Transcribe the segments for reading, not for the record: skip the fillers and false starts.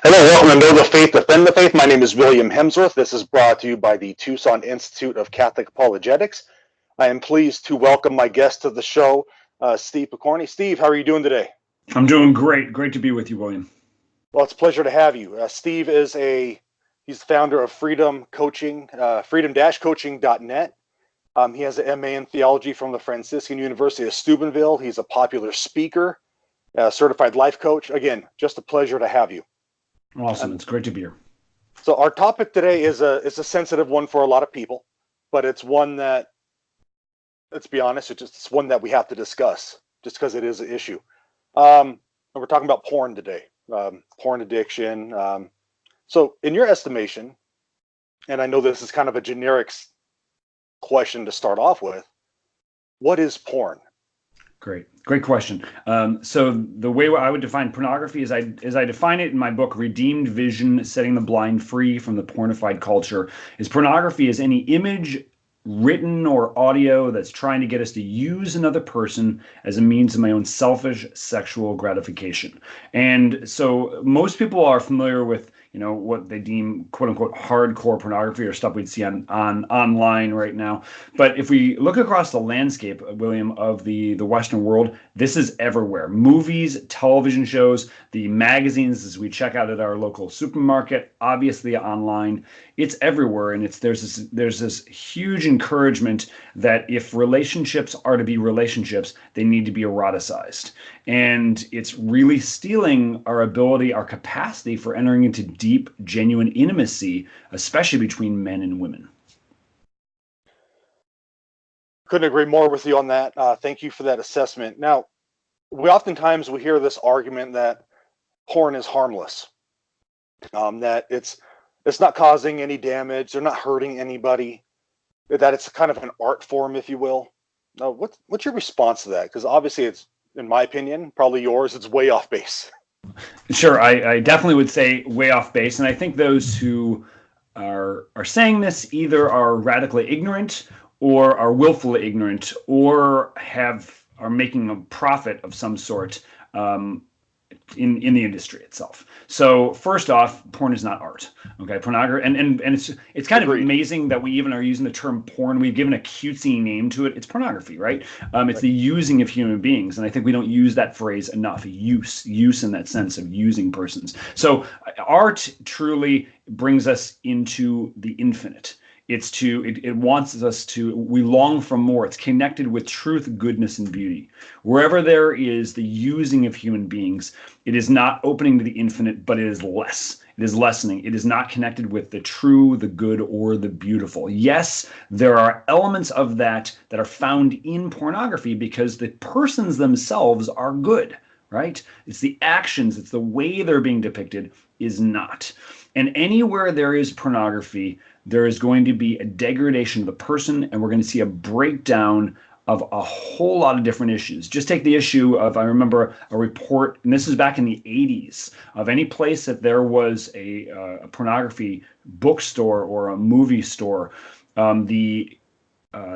Hello, welcome to Know the Faith, Defend the Faith. My name is William Hemsworth. This is brought to you by the Tucson Institute of Catholic Apologetics. I am pleased to welcome my guest to the show, Steve Pokorny. Steve, how are you doing today? I'm doing great. Great to be with you, William. Well, it's a pleasure to have you. Steve is he's the founder of Freedom Coaching, freedom-coaching.net. He has an MA in theology from the Franciscan University of Steubenville. He's a popular speaker, certified life coach. Again, just a pleasure to have you. Awesome. It's great to be here. So our topic today is a sensitive one for a lot of people, but it's one that, let's be honest, it's one that we have to discuss just because it is an issue. And we're talking about porn today, porn addiction. So in your estimation, and I know this is kind of a generic question to start off with, what is porn? Great question. So the way I would define pornography is I define it in my book, Redeemed Vision, Setting the Blind Free from the Pornified Culture, is pornography is any image, written or audio that's trying to get us to use another person as a means of my own selfish sexual gratification. And so most people are familiar with, what they deem quote unquote hardcore pornography or stuff we'd see on online right now. But if we look across the landscape, William, of the Western world, this is everywhere. Movies, television shows, the magazines as we check out at our local supermarket, obviously online, it's everywhere. And there's this huge encouragement that if relationships are to be relationships, they need to be eroticized. And it's really stealing our ability, our capacity for entering into deep, genuine intimacy, especially between men and women. Couldn't agree more with you on that. Thank you for that assessment. Now, oftentimes we hear this argument that porn is harmless, that it's not causing any damage, they're not hurting anybody, that it's kind of an art form, if you will. Now, what's your response to that? Because obviously it's, in my opinion, probably yours, it's way off base. Sure, I definitely would say way off base, and I think those who are saying this either are radically ignorant or are willfully ignorant or are making a profit of some sort in the industry itself. So first off, porn is not art. Okay, pornography, and it's kind Agreed. of amazing that we even are using the term porn. We've given a cutesy name to it. It's pornography, right? It's the using of human beings, and I think we don't use that phrase enough. Use in that sense of using persons. So art truly brings us into the infinite. It wants us to, we long for more. It's connected with truth, goodness, and beauty. Wherever there is the using of human beings, it is not opening to the infinite, but it is less. It is lessening. It is not connected with the true, the good, or the beautiful. Yes, there are elements of that are found in pornography because the persons themselves are good, right? It's the actions, it's the way they're being depicted is not. And anywhere there is pornography, there is going to be a degradation of the person, and we're going to see a breakdown of a whole lot of different issues. Just take the issue of, I remember a report, and this is back in the 80s, of any place that there was a pornography bookstore or a movie store, the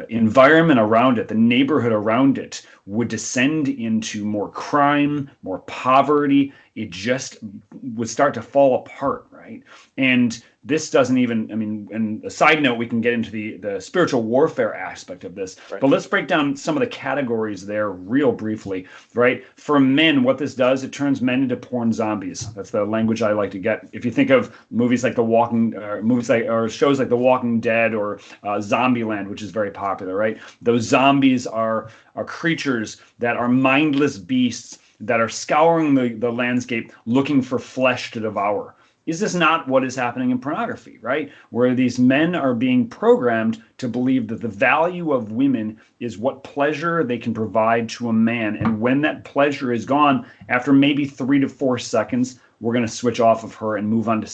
environment around it, the neighborhood around it, would descend into more crime, more poverty. It just would start to fall apart, right? And this doesn't even, and a side note, we can get into the spiritual warfare aspect of this, right. But let's break down some of the categories there real briefly, right? For men, what this does, it turns men into porn zombies. That's the language I like to get. If you think of movies like or shows like The Walking Dead or Zombieland, which is very popular, right? Those zombies are creatures that are mindless beasts that are scouring the landscape looking for flesh to devour. Is this not what is happening in pornography, right? Where these men are being programmed to believe that the value of women is what pleasure they can provide to a man. And when that pleasure is gone, after maybe 3 to 4 seconds, we're going to switch off of her and move on to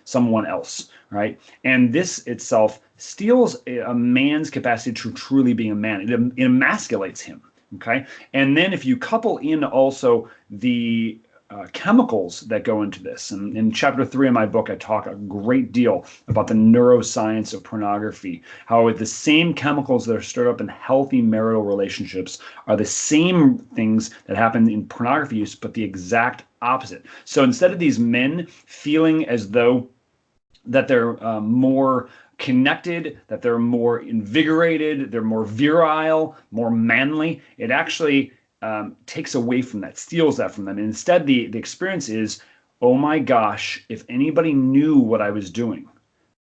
someone else, right? And this itself steals a man's capacity to truly being a man. It emasculates him, okay? And then if you couple in also the chemicals that go into this. And in chapter 3 of my book, I talk a great deal about the neuroscience of pornography, how the same chemicals that are stirred up in healthy marital relationships are the same things that happen in pornography use, but the exact opposite. So instead of these men feeling as though that they're more connected, that they're more invigorated, they're more virile, more manly, it actually takes away from that, steals that from them. And instead, the experience is, oh my gosh, if anybody knew what I was doing,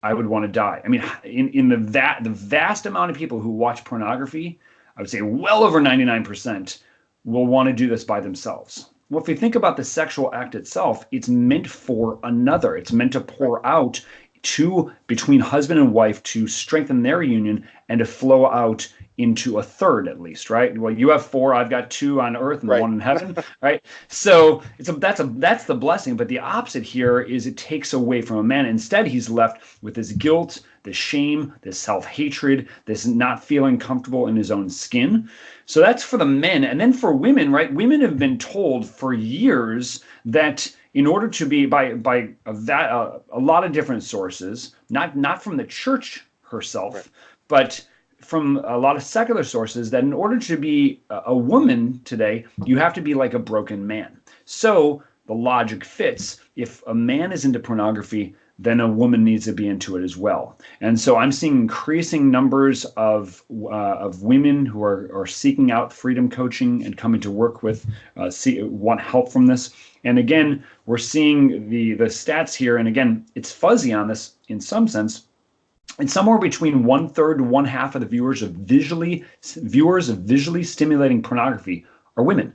I would want to die. I mean, in the vast amount of people who watch pornography, I would say well over 99% will want to do this by themselves. Well, if you think about the sexual act itself, it's meant for another. It's meant to pour out between husband and wife to strengthen their union and to flow out into a third, at least, right? Well, you have 4, I've got 2 on earth and Right. 1 in heaven, right? So that's the blessing. But the opposite here is it takes away from a man. Instead, he's left with this guilt, this shame, this self-hatred, this not feeling comfortable in his own skin. So that's for the men. And then for women, right? Women have been told for years that in order to be by a lot of different sources, not from the church herself, Right. but from a lot of secular sources, that in order to be a woman today, you have to be like a broken man. So the logic fits. If a man is into pornography, then a woman needs to be into it as well. And so I'm seeing increasing numbers of women who are seeking out freedom coaching and coming to work with, want help from this. And again, we're seeing the stats here. And again, it's fuzzy on this in some sense. And somewhere between 1/3 to 1/2 of the viewers of visually stimulating pornography are women.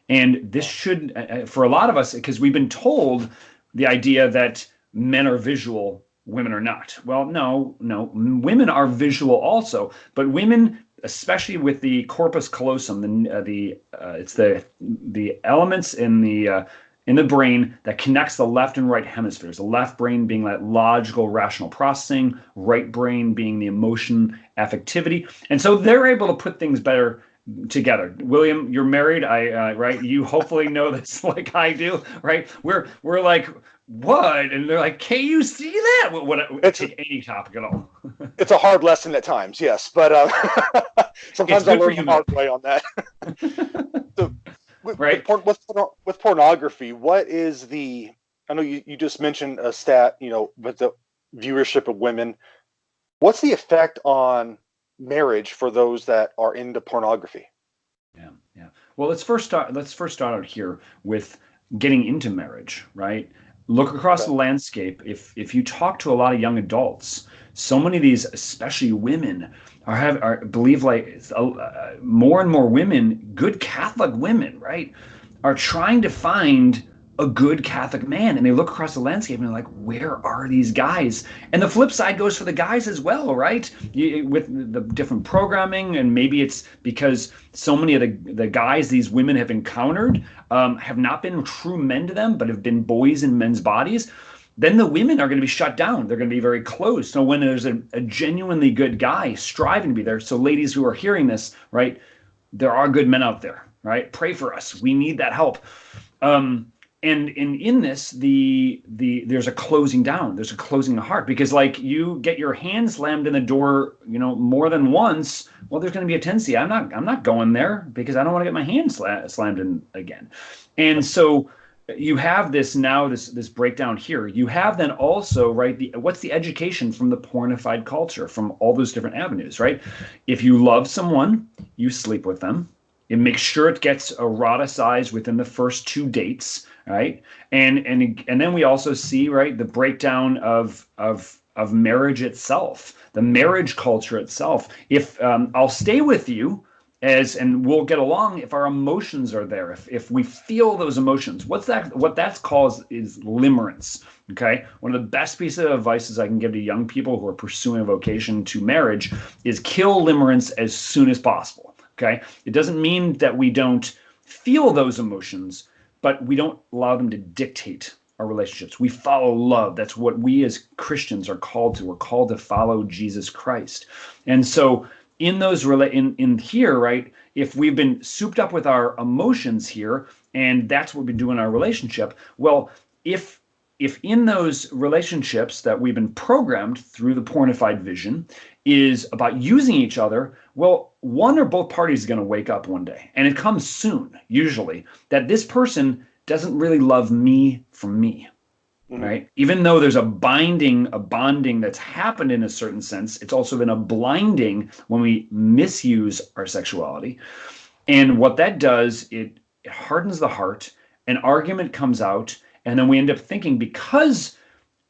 And this should, for a lot of us, because we've been told the idea that men are visual, women are not. Well, no, women are visual also, but women, especially with the corpus callosum, it's the elements in the brain that connects the left and right hemispheres. The left brain being that logical, rational processing, right brain being the emotion, affectivity, and so they're able to put things better together. William, you're married, right? You hopefully know this like I do, right? We're like, what? And they're like, can you see that? Take any topic at all. It's a hard lesson at times, yes, but sometimes I learn the hard way on that. So, right. With pornography, what is I know you just mentioned a stat, with the viewership of women. What's the effect on marriage for those that are into pornography? Yeah. Well, let's first start out here with getting into marriage, right? Look across the landscape. If you talk to a lot of young adults, so many of these, especially women, believe like more and more women, good Catholic women, right, are trying to find a good Catholic man, and they look across the landscape and they're like, where are these guys? And the flip side goes for the guys as well, right? With the different programming, and maybe it's because so many of the guys these women have encountered have not been true men to them, but have been boys in men's bodies. Then the women are going to be shut down. They're going to be very closed. So when there's a genuinely good guy striving to be there, so ladies who are hearing this, right, there are good men out there, right? Pray for us. We need that help. And in this, there's a closing down. There's a closing of heart, because like you get your hand slammed in the door, more than once. Well, there's going to be a tendency. I'm not going there because I don't want to get my hand slammed in again. And so you have this breakdown here. You have then also, right, what's the education from the pornified culture, from all those different avenues, right? If you love someone, you sleep with them. And make sure it gets eroticized within the first 2 dates, right? And then we also see, right, the breakdown of marriage itself, the marriage culture itself. If I'll stay with you and we'll get along if our emotions are there, if we feel those emotions. What that's called is limerence. Okay, one of the best pieces of advice I can give to young people who are pursuing a vocation to marriage is kill limerence as soon as possible. Okay, it doesn't mean that we don't feel those emotions, but we don't allow them to dictate our relationships. We follow love. That's what we as Christians are called to. We're called to follow Jesus Christ. And so in those in here, right, if we've been souped up with our emotions here And that's what we do in our relationship. Well, if in those relationships that we've been programmed through the pornified vision is about using each other, well, one or both parties is going to wake up one day, and it comes soon, usually, that this person doesn't really love me for me. Right? Even though there's a bonding that's happened in a certain sense, it's also been a blinding when we misuse our sexuality. And what that does, it hardens the heart, an argument comes out, and then we end up thinking, because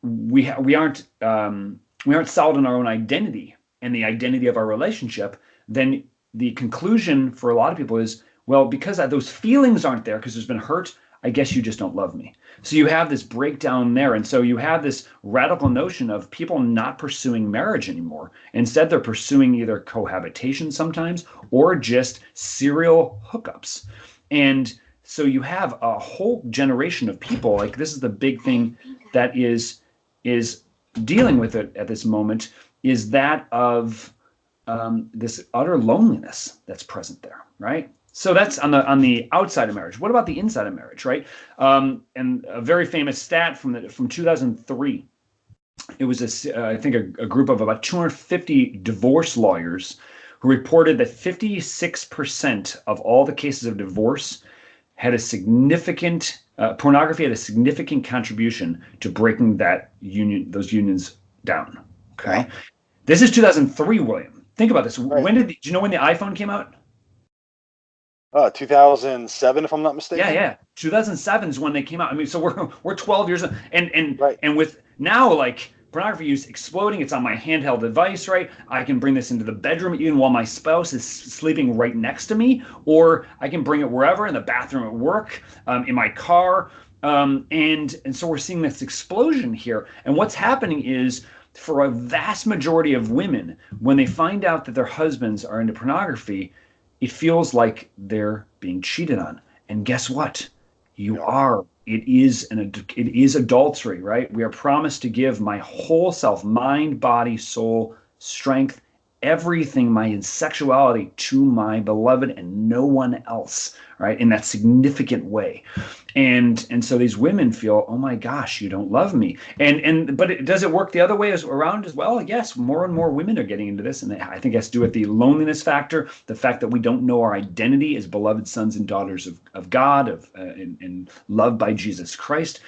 we aren't solid in our own identity and the identity of our relationship, then the conclusion for a lot of people is, well, because those feelings aren't there, because there's been hurt, I guess you just don't love me. So you have this breakdown there. And so you have this radical notion of people not pursuing marriage anymore. Instead, they're pursuing either cohabitation sometimes or just serial hookups. And so you have a whole generation of people, like this is the big thing that is dealing with it at this moment, is that of this utter loneliness that's present there, right? So that's on the outside of marriage. What about the inside of marriage, right? And a very famous stat from 2003. It was I think a group of about 250 divorce lawyers who reported that 56% of all the cases of divorce had a significant pornography had a significant contribution to breaking those unions down. Okay, wow. This is 2003, William. Think about this. Right. Do you know when the iPhone came out? 2007, if I'm not mistaken. Yeah. 2007 is when they came out. I mean, so we're 12 years and right. And with now, like, pornography use exploding, it's on my handheld device, right? I can bring this into the bedroom even while my spouse is sleeping right next to me, or I can bring it wherever, in the bathroom at work, in my car, and so we're seeing this explosion here. And what's happening is, for a vast majority of women, when they find out that their husbands are into pornography, it feels like they're being cheated on. And guess what? You are. It is adultery, right? We are promised to give my whole self, mind, body, soul, strength, everything, my sexuality, to my beloved and no one else, right? In that significant way. And so these women feel, oh my gosh, you don't love me. But does it work the other way around as well? Yes, more and more women are getting into this, and I think it has to do with the loneliness factor, the fact that we don't know our identity as beloved sons and daughters of God, and loved by Jesus Christ.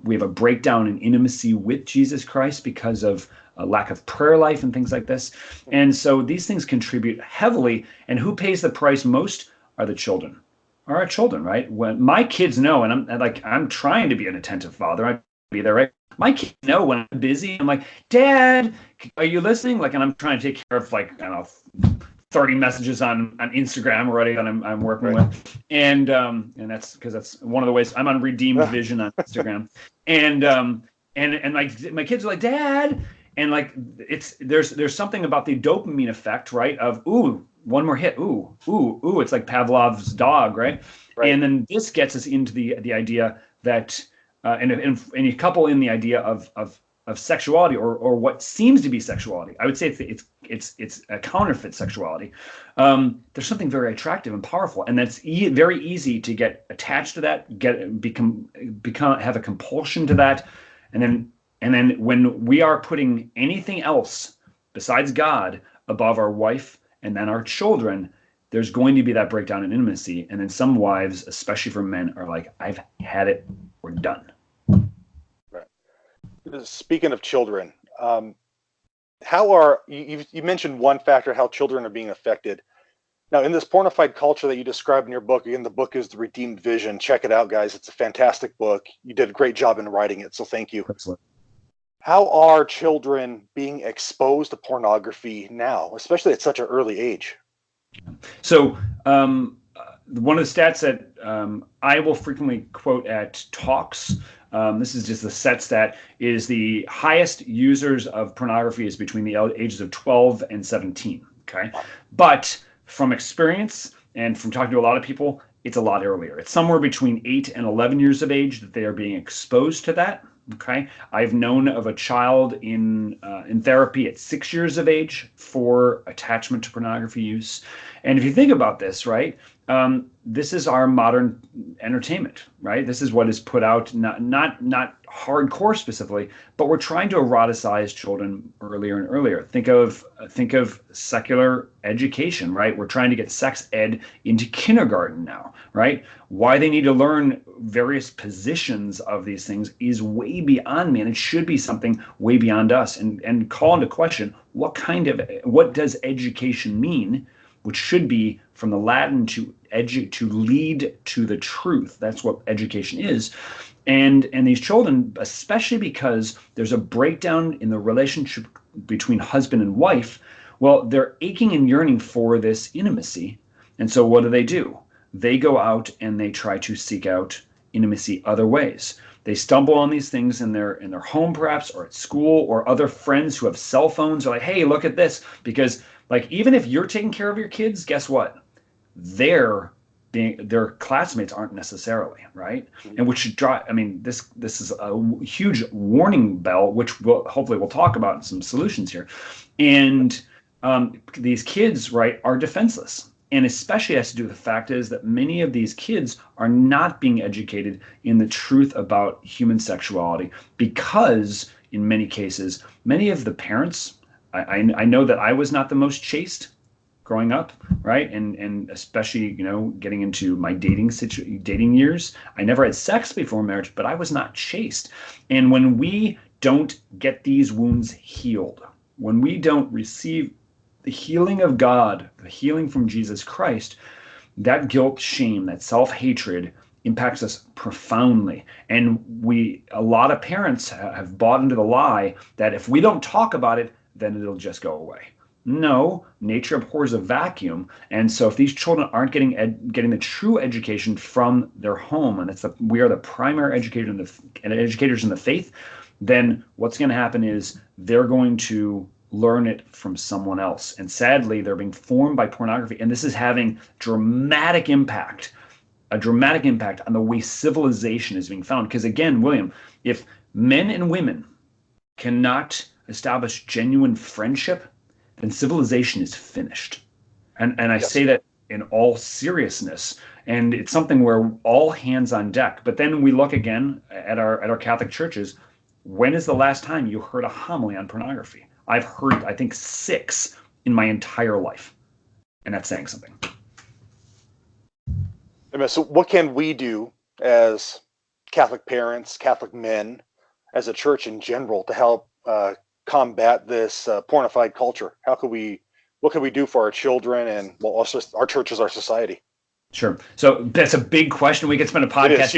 We have a breakdown in intimacy with Jesus Christ because of a lack of prayer life and things like this. And so these things contribute heavily, and who pays the price most are the children. Are our children, right? When my kids know, and I'm trying to be an attentive father, I be there, right? My kids know when I'm busy. I'm like, Dad, are you listening? Like, and I'm trying to take care of, like, I don't know, 30 messages on Instagram already that I'm working with, and that's because that's one of the ways I'm on Redeemed Vision on Instagram, and like my kids are like, Dad, and like there's something about the dopamine effect, right? Of ooh. One more hit, ooh, it's like Pavlov's dog, right? And then this gets us into the idea that, and you couple in the idea of sexuality, or what seems to be sexuality. I would say it's a counterfeit sexuality. There's something very attractive and powerful, and that's very easy to get attached to that, have a compulsion to that, and then when we are putting anything else besides God above our wife and then our children, there's going to be that breakdown in intimacy. And then some wives, especially for men, are like, I've had it, we're done. Right. Speaking of children, how are you mentioned one factor, how children are being affected. Now, in this pornified culture that you describe in your book, again, the book is The Redeemed Vision. Check it out, guys. It's a fantastic book. You did a great job in writing it, so thank you. Excellent. How are children being exposed to pornography now, especially at such an early age? So one of the stats that I will frequently quote at talks, this is just the set stat, is the highest users of pornography is between the ages of 12 and 17. Okay. But from experience and from talking to a lot of people, it's a lot earlier. It's somewhere between 8 and 11 years of age that they are being exposed to that. Okay, I've known of a child in therapy at 6 years of age for attachment to pornography use. And if you think about this, right, this is our modern entertainment, right? This is what is put out, not hardcore specifically, but we're trying to eroticize children earlier and earlier. Think of secular education, right? We're trying to get sex ed into kindergarten now, right? Why they need to learn various positions of these things is way beyond me, and it should be something way beyond us. And call into question what does education mean, which should be from the Latin to lead to the truth. That's what education is. And these children, especially because there's a breakdown in the relationship between husband and wife, well, they're aching and yearning for this intimacy. And so what do? They go out and they try to seek out intimacy other ways. They stumble on these things in their home, perhaps, or at school, or other friends who have cell phones are like, hey, look at this. Because like, even if you're taking care of your kids, guess what? Their classmates aren't necessarily, right? And which should drive, I mean, this is a huge warning bell, which hopefully we'll talk about in some solutions here. And these kids, right, are defenseless. And especially has to do with the fact is that many of these kids are not being educated in the truth about human sexuality, because in many cases, many of the parents, I know that I was not the most chaste growing up, right? And especially, getting into my dating years. I never had sex before marriage, but I was not chaste. And when we don't get these wounds healed, when we don't receive the healing of God, the healing from Jesus Christ, that guilt, shame, that self-hatred impacts us profoundly. And a lot of parents have bought into the lie that if we don't talk about it, then it'll just go away. No, nature abhors a vacuum. And so if these children aren't getting the true education from their home, and we are the primary educators in the faith, then what's going to happen is they're going to learn it from someone else. And sadly, they're being formed by pornography. And this is having a dramatic impact on the way civilization is being found. Because again, William, if men and women cannot establish genuine friendship, then civilization is finished. And I say that in all seriousness. And it's something where all hands on deck. But then we look again at our Catholic churches. When is the last time you heard a homily on pornography? I've heard, I think, 6 in my entire life. And that's saying something. So what can we do as Catholic parents, Catholic men, as a church in general, to help combat this pornified culture? What can we do for our children and, well, also our church as our society? Sure. So that's a big question. We could spend a podcast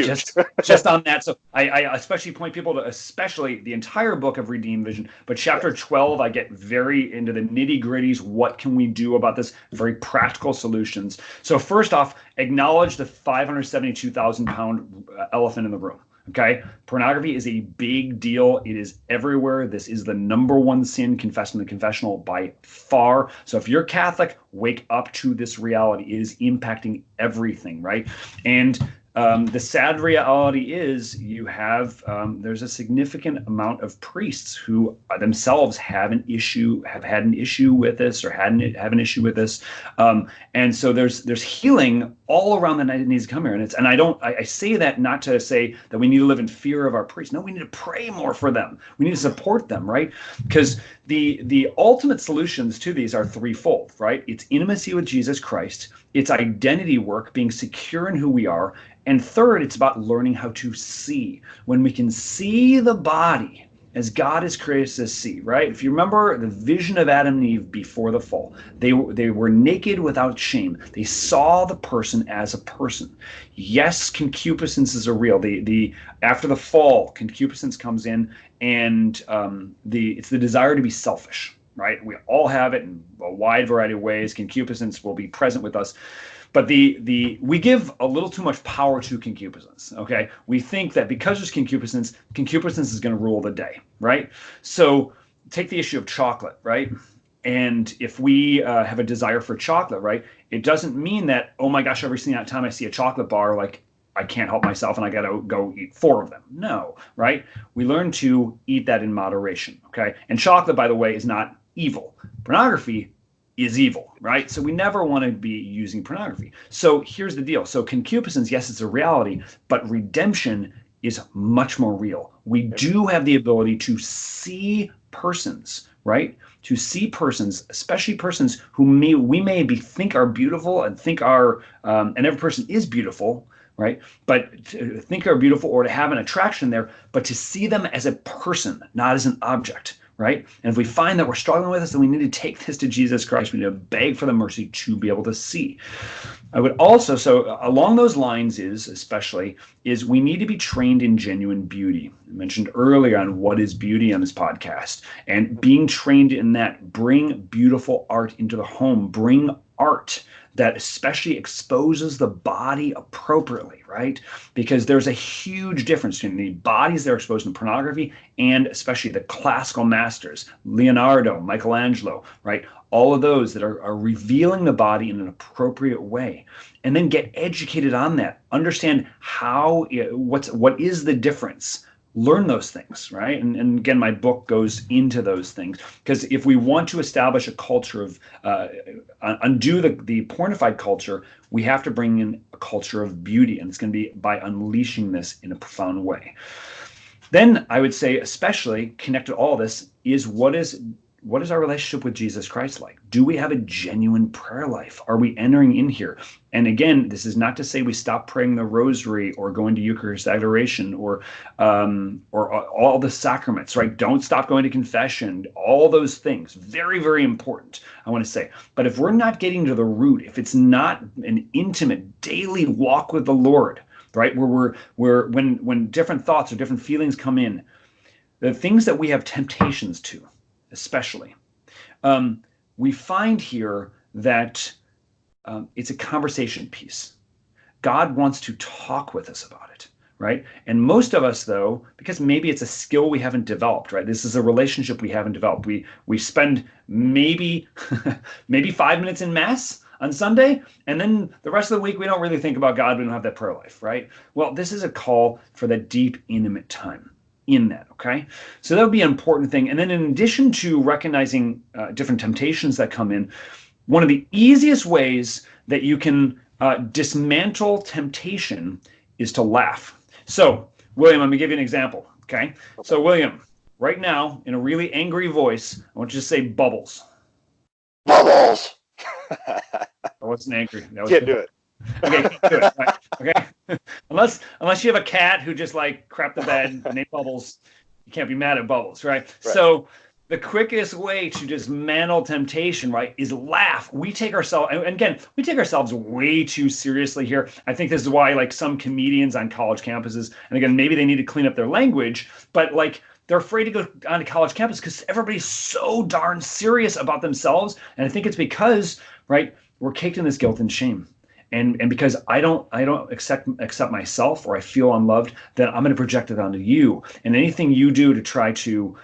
just on that. So I especially point people to, especially the entire book of Redeemed Vision, but chapter 12, I get very into the nitty gritties. What can we do about this? Very practical solutions. So first off, acknowledge the 572,000 pound elephant in the room. Okay. Pornography is a big deal. It is everywhere. This is the number one sin confessed in the confessional by far. So if you're Catholic, wake up to this reality. It is impacting everything, right? And the sad reality is there's a significant amount of priests who themselves have had an issue with this, or have an issue with this. And so there's healing all around that needs to come here. And I say that not to say that we need to live in fear of our priests. No, we need to pray more for them. We need to support them, right? Because the ultimate solutions to these are threefold, right? It's intimacy with Jesus Christ. It's identity work, being secure in who we are. And third, it's about learning how to see. When we can see the body as God has created us to see, right? If you remember the vision of Adam and Eve before the fall, they were naked without shame. They saw the person as a person. Yes, concupiscence is real. After the fall, concupiscence comes in, and it's the desire to be selfish, right? We all have it in a wide variety of ways. Concupiscence will be present with us. But we give a little too much power to concupiscence, okay? We think that because there's concupiscence is going to rule the day, right? So take the issue of chocolate, right? And if we have a desire for chocolate, right, it doesn't mean that, oh my gosh, every single time I see a chocolate bar, like, I can't help myself and I got to go eat 4 of them. No, right? We learn to eat that in moderation, okay? And chocolate, by the way, is not evil. Pornography is evil, right? So we never want to be using pornography. So here's the deal. So concupiscence, yes, it's a reality, but redemption is much more real. We do have the ability to see persons, right? To see persons, especially persons who we may think are beautiful and think are, and every person is beautiful, right? But to think are beautiful or to have an attraction there, but to see them as a person, not as an object, right? And if we find that we're struggling with this, then we need to take this to Jesus Christ. We need to beg for the mercy to be able to see. I would also, so along those lines is we need to be trained in genuine beauty. I mentioned earlier on what is beauty on this podcast, and being trained in that, bring beautiful art into the home, bring art that especially exposes the body appropriately, right? Because there's a huge difference between the bodies that are exposed in pornography and especially the classical masters, Leonardo, Michelangelo, right? All of those that are revealing the body in an appropriate way. And then get educated on that. Understand what is the difference. Learn those things, right? And again, my book goes into those things, because if we want to establish a culture of undo the pornified culture, we have to bring in a culture of beauty, and it's going to be by unleashing this in a profound way. Then I would say, especially connected to all this, is what is our relationship with Jesus Christ like? Do we have a genuine prayer life? Are we entering in here? And again, this is not to say we stop praying the rosary or going to Eucharist adoration or all the sacraments, right? Don't stop going to confession. All those things, very, very important, I want to say. But if we're not getting to the root, if it's not an intimate daily walk with the Lord, right, when different thoughts or different feelings come in, the things that we have temptations to, especially, we find here that it's a conversation piece. God wants to talk with us about it, right? And most of us, though, because maybe it's a skill we haven't developed, right? This is a relationship we haven't developed. We spend maybe 5 minutes in Mass on Sunday, and then the rest of the week we don't really think about God. We don't have that prayer life, right? Well, this is a call for that deep, intimate time in that, okay? So that would be an important thing. And then in addition to recognizing different temptations that come in, one of the easiest ways that you can dismantle temptation is to laugh. So, William, I'm gonna give you an example, okay? So, William, right now, in a really angry voice, I want you to say bubbles. Bubbles! I wasn't angry. Can't do it. Okay, do it. Right. Okay, unless you have a cat who just like crapped the bed and ate bubbles, you can't be mad at bubbles, right? So the quickest way to dismantle temptation, right, is laugh. We take ourselves way too seriously here. I think this is why, like, some comedians on college campuses, and again, maybe they need to clean up their language, but like, they're afraid to go onto college campus because everybody's so darn serious about themselves. And I think it's because, right, we're caked in this guilt and shame. And because I don't accept myself, or I feel unloved, then I'm going to project it onto you. And anything you do to try to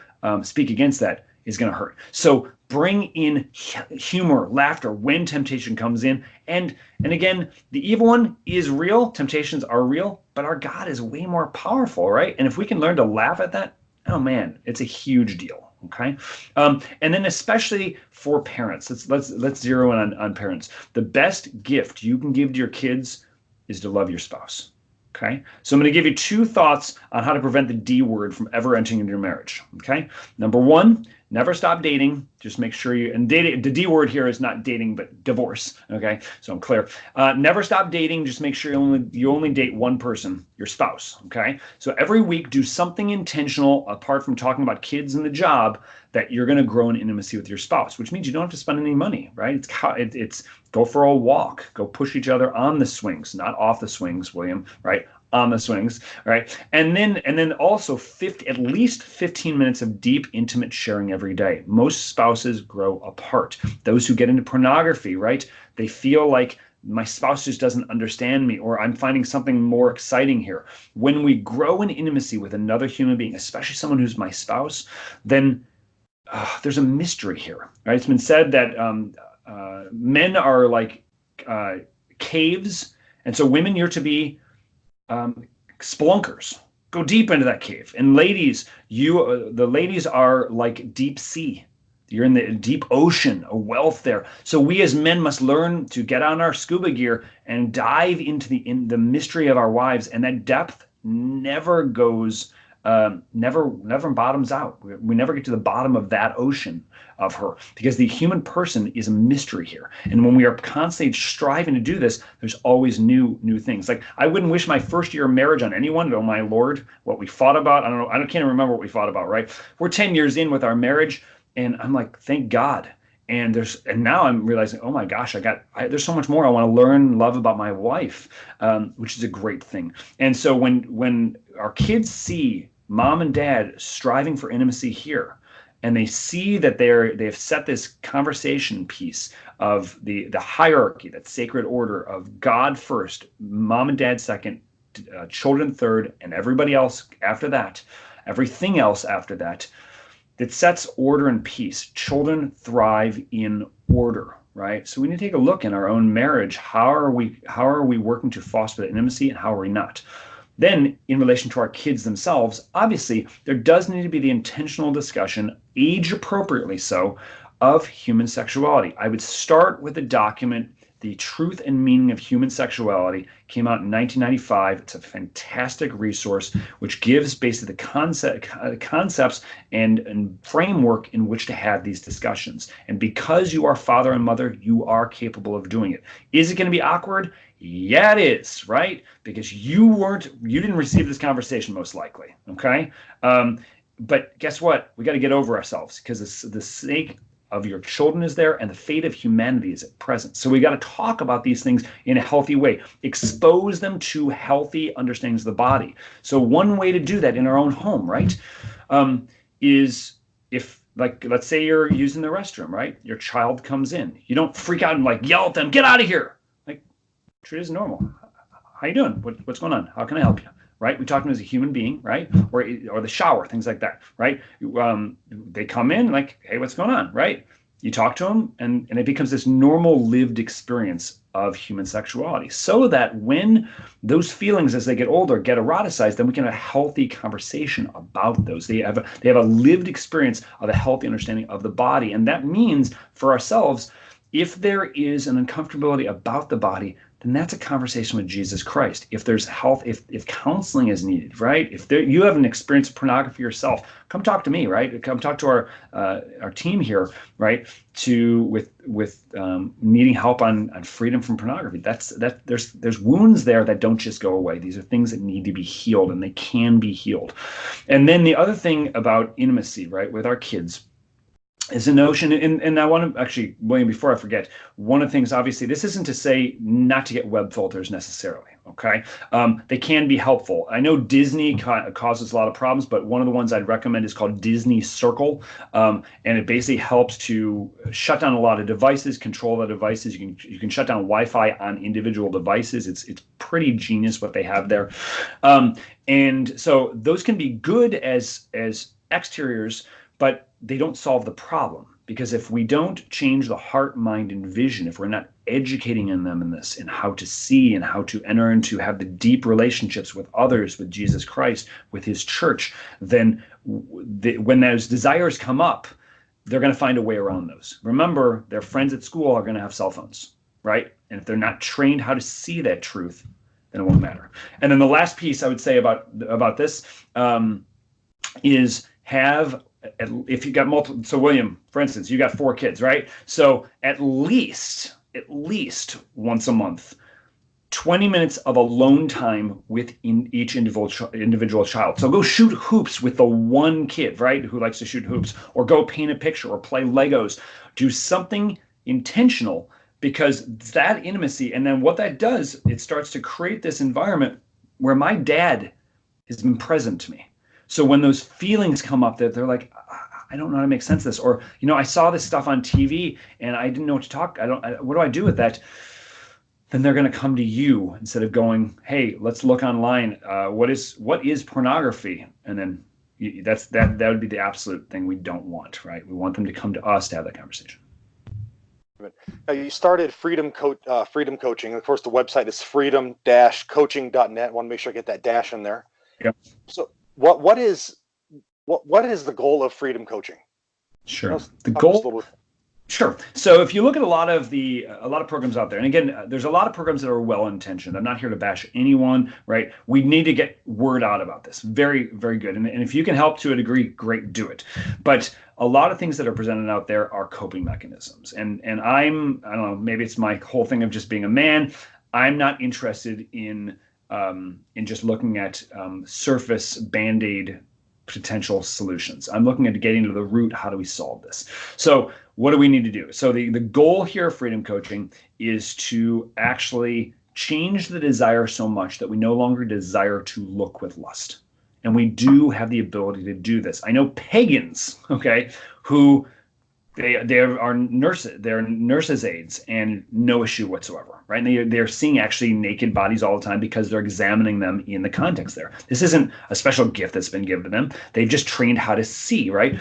speak against that is going to hurt. So bring in humor, laughter when temptation comes in. And again, the evil one is real. Temptations are real, but our God is way more powerful, right? And if we can learn to laugh at that, oh man, it's a huge deal. Okay, and then especially for parents, let's zero in on parents. The best gift you can give to your kids is to love your spouse. Okay, so I'm going to give you 2 thoughts on how to prevent the D word from ever entering into your marriage. Okay, number 1, never stop dating. Just make sure dating, the D word here is not dating, but divorce. Okay, so I'm clear. Never stop dating. Just make sure you only date one person, your spouse. Okay, so every week do something intentional apart from talking about kids and the job, that you're going to grow in intimacy with your spouse, which means you don't have to spend any money, right? It's go for a walk, go push each other on the swings, not off the swings, William, right? On the swings, right? And then also at least 15 minutes of deep, intimate sharing every day. Most spouses grow apart. Those who get into pornography, right? They feel like my spouse just doesn't understand me, or I'm finding something more exciting here. When we grow in intimacy with another human being, especially someone who's my spouse, then there's a mystery here, right? It's been said that men are like caves, and so women, you're to be spelunkers. Go deep into that cave. And ladies, the ladies are like deep sea. You're in the deep ocean, a wealth there. So we as men must learn to get on our scuba gear and dive into the mystery of our wives, and that depth never goes, never bottoms out. We never get to the bottom of that ocean of her, because the human person is a mystery here. And when we are constantly striving to do this, there's always new things. Like, I wouldn't wish my first year of marriage on anyone. Oh my Lord, what we fought about. I don't know. I can't even remember what we fought about, right? We're 10 years in with our marriage, and I'm like, thank God. And now I'm realizing, oh my gosh, there's so much more I want to learn and love about my wife, which is a great thing. And so when our kids see mom and dad striving for intimacy here, and they see that they've set this conversation piece of the hierarchy, that sacred order of God first, mom and dad second, children third, and everybody else after that, everything else after that, that sets order and peace. Children thrive in order, right? So we need to take a look in our own marriage. How are we working to foster that intimacy, and how are we not? Then, in relation to our kids themselves, obviously, there does need to be the intentional discussion, age appropriately so, of human sexuality. I would start with the document, The Truth and Meaning of Human Sexuality. Came out in 1995. It's a fantastic resource which gives basically the concepts and framework in which to have these discussions. And because you are father and mother, you are capable of doing it. Is it going to be awkward? Yeah, it is, right? Because you didn't receive this conversation most likely, okay? But guess what? We got to get over ourselves, because the sake of your children is there, and the fate of humanity is at present. So we got to talk about these things in a healthy way, expose them to healthy understandings of the body. So one way to do that in our own home, right, is if, like, let's say you're using the restroom, right? Your child comes in. You don't freak out and like yell at them, get out of here. Like, treat it as normal. How you doing? What's going on? How can I help you? Right? We talk to them as a human being, right? Or the shower, things like that, right? They come in like, hey, what's going on, right? You talk to them, and it becomes this normal lived experience of human sexuality, so that when those feelings, as they get older, get eroticized, then we can have a healthy conversation about those. They have a lived experience of a healthy understanding of the body. And that means for ourselves, if there is an uncomfortability about the body, then that's a conversation with Jesus Christ. If there's health, if counseling is needed, right? If you have an experience of pornography yourself, come talk to me, right? Come talk to our team here, right? With needing help on freedom from pornography. There's wounds there that don't just go away. These are things that need to be healed, and they can be healed. And then the other thing about intimacy, right, with our kids, is a notion, and I want to actually, William, before I forget, one of the things, obviously, this isn't to say not to get web filters necessarily, okay? They can be helpful. I know Disney causes a lot of problems, but one of the ones I'd recommend is called Disney Circle, and it basically helps to shut down a lot of devices, control the devices. You can shut down Wi-Fi on individual devices. It's pretty genius what they have there, and so those can be good as exteriors, but they don't solve the problem, because if we don't change the heart, mind, and vision, if we're not educating them in this, and how to see and how to enter into, have the deep relationships with others, with Jesus Christ, with his church, then when those desires come up, they're going to find a way around those. Remember, their friends at school are going to have cell phones, right? And if they're not trained how to see that truth, then it won't matter. And then the last piece I would say about this is if you got multiple. So William, for instance, you got 4 kids, right? So at least once a month, 20 minutes of alone time with each individual child. So go shoot hoops with the one kid, right, who likes to shoot hoops, or go paint a picture, or play Legos. Do something intentional, because that intimacy, and then what that does, it starts to create this environment where my dad has been present to me. So when those feelings come up, that they're like, I don't know how to make sense of this, or, I saw this stuff on TV and I didn't know what to talk. What do I do with that? Then they're going to come to you instead of going, hey, let's look online. What is pornography? And then that would be the absolute thing we don't want, right? We want them to come to us to have that conversation. Now, you started Freedom Coaching. Of course, the website is freedom-coaching.net. I want to make sure I get that dash in there. Yep. So what is the goal of Freedom Coaching? Sure. The Talk just a goal. little bit. Sure. So if you look at a lot of programs out there, and again, there's a lot of programs that are well intentioned. I'm not here to bash anyone, right? We need to get word out about this. Very, very good. And if you can help to a degree, great, do it. But a lot of things that are presented out there are coping mechanisms. And I don't know, maybe it's my whole thing of just being a man. I'm not interested in just looking at surface Band-Aid potential solutions. I'm looking at getting to the root. How do we solve this? So what do we need to do? So the goal here of freedom coaching is to actually change the desire so much that we no longer desire to look with lust. And we do have the ability to do this. I know pagans, okay, who they are nurses aides and no issue whatsoever, right? And they're seeing actually naked bodies all the time because they're examining them in the context there. This isn't a special gift that's been given to them. They've just trained how to see, right?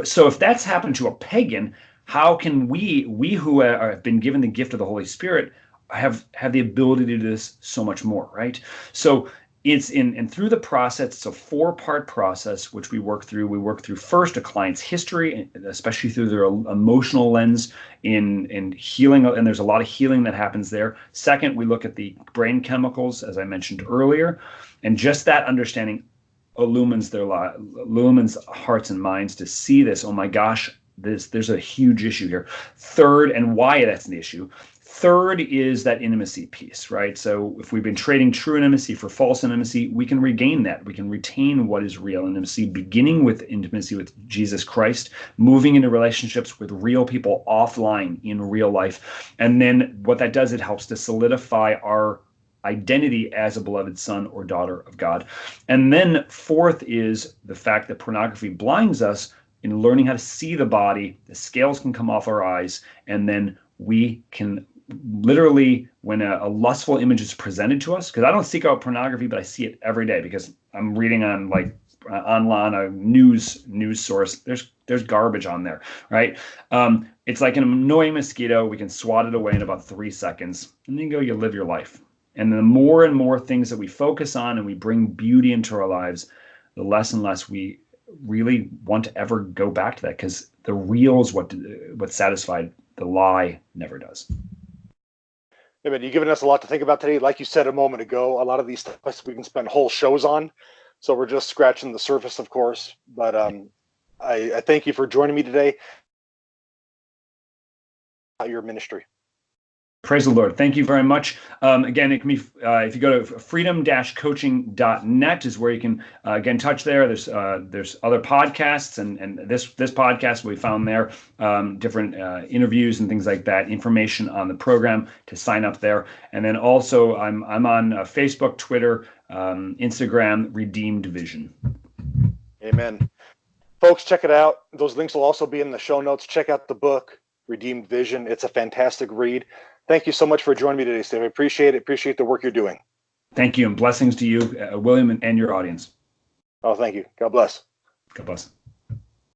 So if that's happened to a pagan, how can we who have been given the gift of the Holy Spirit have the ability to do this so much more, right? So it's and through the process, it's a 4-part process which we work through. We work through first a client's history, especially through their emotional lens in healing, and there's a lot of healing that happens there. Second, we look at the brain chemicals, as I mentioned earlier, and just that understanding illumines hearts and minds to see this. Oh my gosh, there's a huge issue here. Third, and why that's an issue. Third is that intimacy piece, right? So if we've been trading true intimacy for false intimacy, we can regain that. We can retain what is real intimacy, beginning with intimacy with Jesus Christ, moving into relationships with real people offline in real life. And then what that does, it helps to solidify our identity as a beloved son or daughter of God. And then fourth is the fact that pornography blinds us in learning how to see the body. The scales can come off our eyes, and then we can literally, when a lustful image is presented to us, because I don't seek out pornography, but I see it every day because I'm reading on online a news source. There's garbage on there, right? It's like an annoying mosquito. We can swat it away in about 3 seconds, and then you live your life. And the more and more things that we focus on and we bring beauty into our lives, the less and less we really want to ever go back to that, because the real is what satisfied. The lie never does. I mean, you've given us a lot to think about today. Like you said a moment ago, a lot of these topics we can spend whole shows on. So we're just scratching the surface, of course. But I thank you for joining me today. Your ministry. Praise the Lord. Thank you very much. Again, it can be if you go to freedom-coaching.net is where you can get in touch there. There's other podcasts and this podcast we found there, different interviews and things like that, information on the program to sign up there. And then also I'm on Facebook, Twitter, Instagram, Redeemed Vision. Amen. Folks, check it out. Those links will also be in the show notes. Check out the book, Redeemed Vision. It's a fantastic read. Thank you so much for joining me today, Steve. I appreciate it. Appreciate the work you're doing. Thank you, and blessings to you, William, and your audience. Oh, thank you. God bless. God bless.